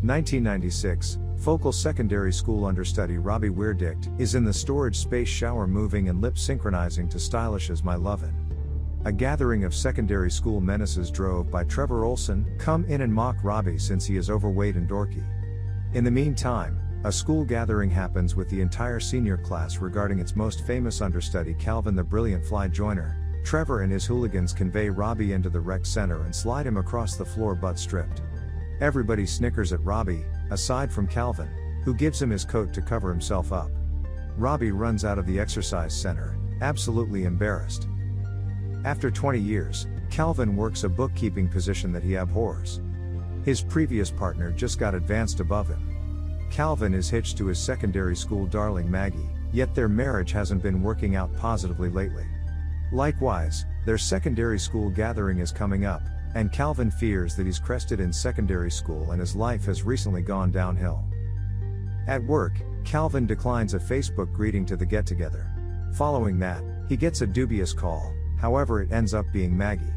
1996, focal secondary school understudy Robbie Whierdicht is in the storage space shower moving and lip synchronizing to stylish as my Lovin. A gathering of secondary school menaces drove by Trevor Olsen come in and mock Robbie since he is overweight and dorky. In the meantime, a school gathering happens with the entire senior class regarding its most famous understudy Calvin the Brilliant Fly Joyner. Trevor and his hooligans convey Robbie into the rec center and slide him across the floor butt stripped. Everybody snickers at Robbie, aside from Calvin, who gives him his coat to cover himself up. Robbie runs out of the exercise center, absolutely embarrassed. After 20 years, Calvin works a bookkeeping position that he abhors. His previous partner just got advanced above him. Calvin is hitched to his secondary school darling Maggie, yet their marriage hasn't been working out positively lately. Likewise, their secondary school gathering is coming up, and Calvin fears that he's crested in secondary school and his life has recently gone downhill. At work, Calvin declines a Facebook greeting to the get-together. Following that, he gets a dubious call, however it ends up being Maggie.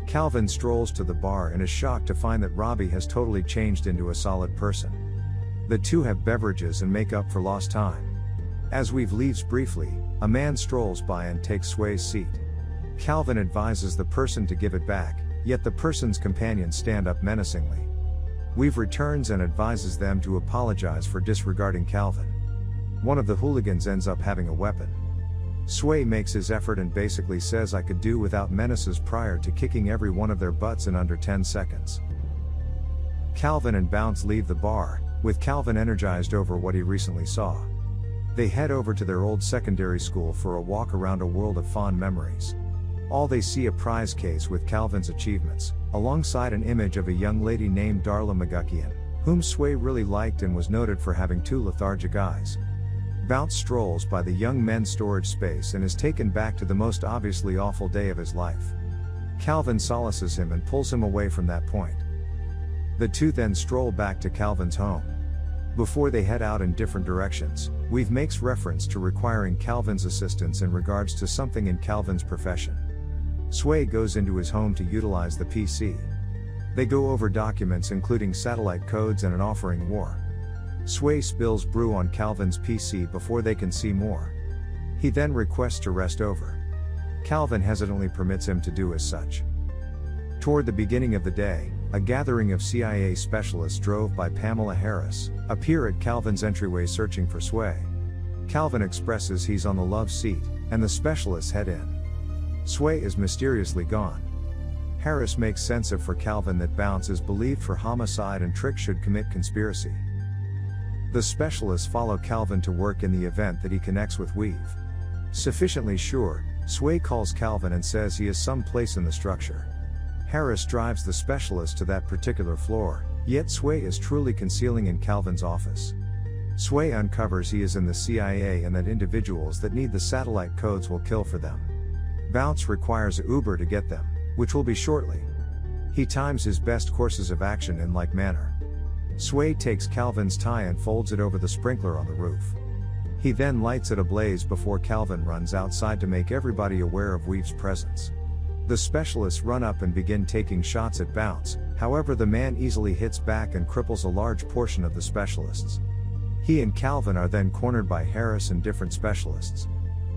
Calvin strolls to the bar and is shocked to find that Robbie has totally changed into a solid person. The two have beverages and make up for lost time. As Weave leaves briefly, a man strolls by and takes Sway's seat. Calvin advises the person to give it back, yet the person's companions stand up menacingly. Weave returns and advises them to apologize for disregarding Calvin. One of the hooligans ends up having a weapon. Sway makes his effort and basically says I could do without menaces prior to kicking every one of their butts in under 10 seconds. Calvin and Bounce leave the bar, with Calvin energized over what he recently saw. They head over to their old secondary school for a walk around a world of fond memories. All they see a prize case with Calvin's achievements, alongside an image of a young lady named Darla McGuckian, whom Sway really liked and was noted for having two lethargic eyes. Bounce strolls by the young men's storage space and is taken back to the most obviously awful day of his life. Calvin solaces him and pulls him away from that point. The two then stroll back to Calvin's home. Before they head out in different directions, Weave makes reference to requiring Calvin's assistance in regards to something in Calvin's profession. Sway goes into his home to utilize the PC. They go over documents including satellite codes and an offering war. Sway spills brew on Calvin's PC before they can see more. He then requests to rest over. Calvin hesitantly permits him to do as such. Toward the beginning of the day, a gathering of CIA specialists drove by Pamela Harris appear at Calvin's entryway searching for Sway. Calvin expresses he's on the love seat, and the specialists head in. Sway is mysteriously gone. Harris makes sense of for Calvin that Bounce is believed for homicide and Trick should commit conspiracy. The specialists follow Calvin to work in the event that he connects with Weave. Sufficiently sure, Sway calls Calvin and says he is someplace in the structure. Harris drives the specialist to that particular floor, yet Sway is truly concealing in Calvin's office. Sway uncovers he is in the CIA and that individuals that need the satellite codes will kill for them. Bounce requires a Uber to get them, which will be shortly. He times his best courses of action in like manner. Sway takes Calvin's tie and folds it over the sprinkler on the roof. He then lights it ablaze before Calvin runs outside to make everybody aware of Weave's presence. The specialists run up and begin taking shots at Bounce, however the man easily hits back and cripples a large portion of the specialists. He and Calvin are then cornered by Harris and different specialists.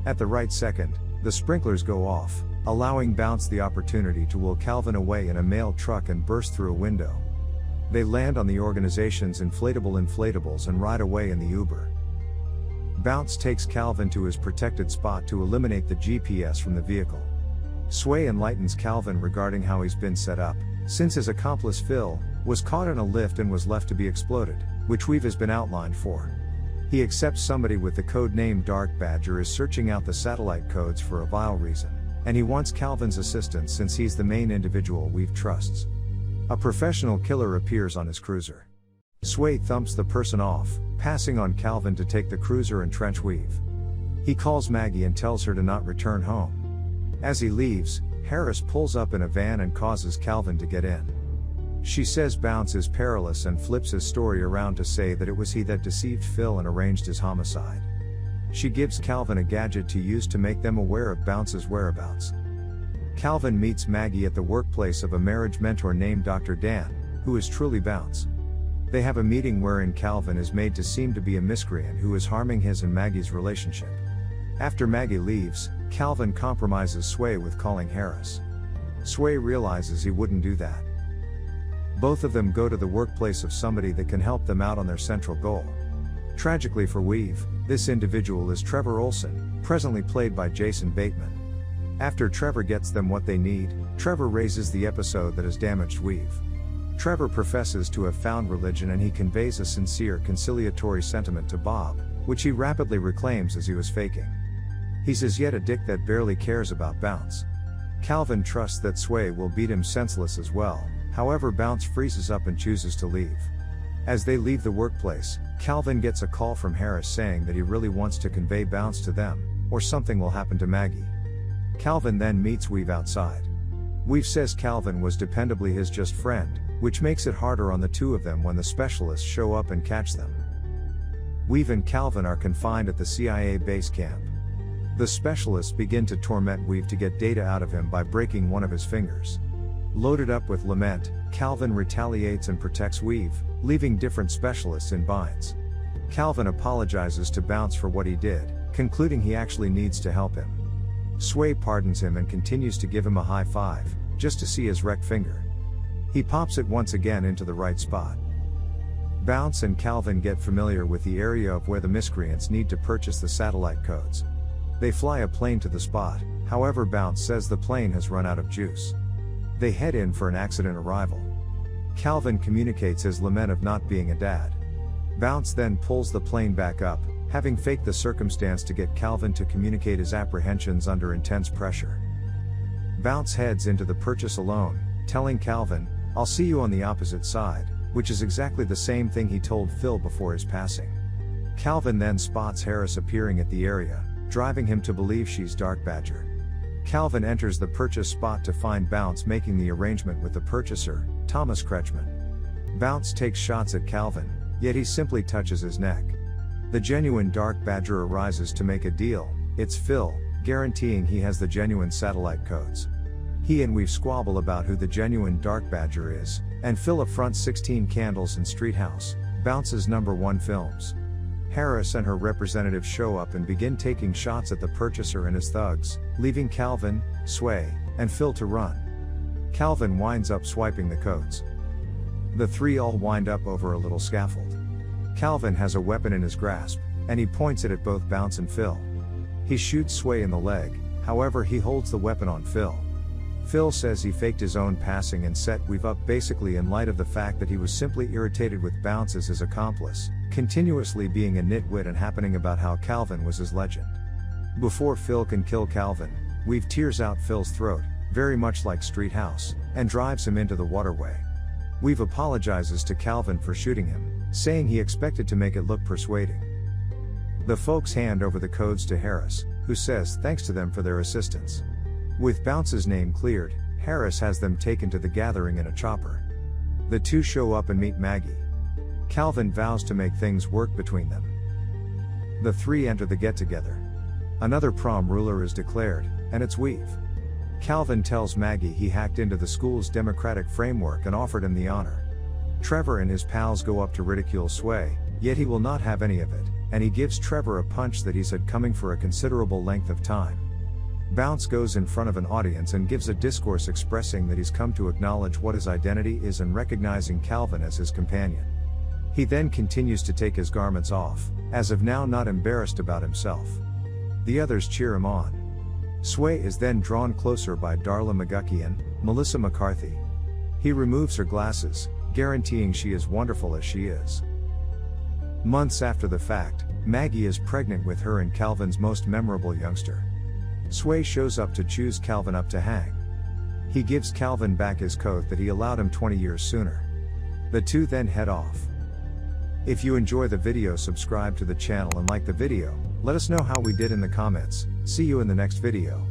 At the right second, the sprinklers go off, allowing Bounce the opportunity to wheel Calvin away in a mail truck and burst through a window. They land on the organization's inflatables and ride away in the Uber. Bounce takes Calvin to his protected spot to eliminate the GPS from the vehicle. Sway enlightens Calvin regarding how he's been set up, since his accomplice Phil was caught in a lift and was left to be exploded, which Weave has been outlined for. He accepts somebody with the code name Dark Badger is searching out the satellite codes for a vile reason, and he wants Calvin's assistance since he's the main individual Weave trusts. A professional killer appears on his cruiser. Sway thumps the person off, passing on Calvin to take the cruiser and trench Weave. He calls Maggie and tells her to not return home. As he leaves, Harris pulls up in a van and causes Calvin to get in. She says Bounce is perilous and flips his story around to say that it was he that deceived Phil and arranged his homicide. She gives Calvin a gadget to use to make them aware of Bounce's whereabouts. Calvin meets Maggie at the workplace of a marriage mentor named Dr. Dan, who is truly Bounce. They have a meeting wherein Calvin is made to seem to be a miscreant who is harming his and Maggie's relationship. After Maggie leaves, Calvin compromises Sway with calling Harris. Sway realizes he wouldn't do that. Both of them go to the workplace of somebody that can help them out on their central goal. Tragically for Weave, this individual is Trevor Olsen, presently played by Jason Bateman. After Trevor gets them what they need, Trevor raises the episode that has damaged Weave. Trevor professes to have found religion and he conveys a sincere conciliatory sentiment to Bob, which he rapidly reclaims as he was faking. He's as yet a dick that barely cares about Bounce. Calvin trusts that Sway will beat him senseless as well, however Bounce freezes up and chooses to leave. As they leave the workplace, Calvin gets a call from Harris saying that he really wants to convey Bounce to them, or something will happen to Maggie. Calvin then meets Weave outside. Weave says Calvin was dependably his just friend, which makes it harder on the two of them when the specialists show up and catch them. Weave and Calvin are confined at the CIA base camp. The specialists begin to torment Weave to get data out of him by breaking one of his fingers. Loaded up with lament, Calvin retaliates and protects Weave, leaving different specialists in binds. Calvin apologizes to Bounce for what he did, concluding he actually needs to help him. Sway pardons him and continues to give him a high five, just to see his wrecked finger. He pops it once again into the right spot. Bounce and Calvin get familiar with the area of where the miscreants need to purchase the satellite codes. They fly a plane to the spot, however Bounce says the plane has run out of juice. They head in for an accident arrival. Calvin communicates his lament of not being a dad. Bounce then pulls the plane back up, having faked the circumstance to get Calvin to communicate his apprehensions under intense pressure. Bounce heads into the purchase alone, telling Calvin, "I'll see you on the opposite side," which is exactly the same thing he told Phil before his passing. Calvin then spots Harris appearing at the area, driving him to believe she's Dark Badger. Calvin enters the purchase spot to find Bounce making the arrangement with the purchaser, Thomas Kretschmann. Bounce takes shots at Calvin, yet he simply touches his neck. The genuine Dark Badger arises to make a deal. It's Phil, guaranteeing he has the genuine satellite codes. He and Weave squabble about who the genuine Dark Badger is, and Phil affronts 16 Candles and Street House, Bounce's #1 films. Harris and her representatives show up and begin taking shots at the purchaser and his thugs, leaving Calvin, Sway, and Phil to run. Calvin winds up swiping the codes. The three all wind up over a little scaffold. Calvin has a weapon in his grasp, and he points it at both Bounce and Phil. He shoots Sway in the leg, however he holds the weapon on Phil. Phil says he faked his own passing and set Weave up basically in light of the fact that he was simply irritated with Bounce as his accomplice, continuously being a nitwit and happening about how Calvin was his legend. Before Phil can kill Calvin, Weave tears out Phil's throat, very much like Street House, and drives him into the waterway. Weave apologizes to Calvin for shooting him, saying he expected to make it look persuading. The folks hand over the codes to Harris, who says thanks to them for their assistance. With Bounce's name cleared, Harris has them taken to the gathering in a chopper. The two show up and meet Maggie. Calvin vows to make things work between them. The three enter the get-together. Another prom ruler is declared, and it's Weave. Calvin tells Maggie he hacked into the school's democratic framework and offered him the honor. Trevor and his pals go up to ridicule Sway, yet he will not have any of it, and he gives Trevor a punch that he's had coming for a considerable length of time. Bounce goes in front of an audience and gives a discourse expressing that he's come to acknowledge what his identity is and recognizing Calvin as his companion. He then continues to take his garments off, as of now not embarrassed about himself. The others cheer him on. Sway is then drawn closer by Darla McGuckie and Melissa McCarthy. He removes her glasses, guaranteeing she is wonderful as she is. Months after the fact, Maggie is pregnant with her and Calvin's most memorable youngster. Sway shows up to choose Calvin up to hang. He gives Calvin back his coat that he allowed him 20 years sooner. The two then head off. If you enjoy the video, subscribe to the channel and like the video. Let us know how we did in the comments. See you in the next video.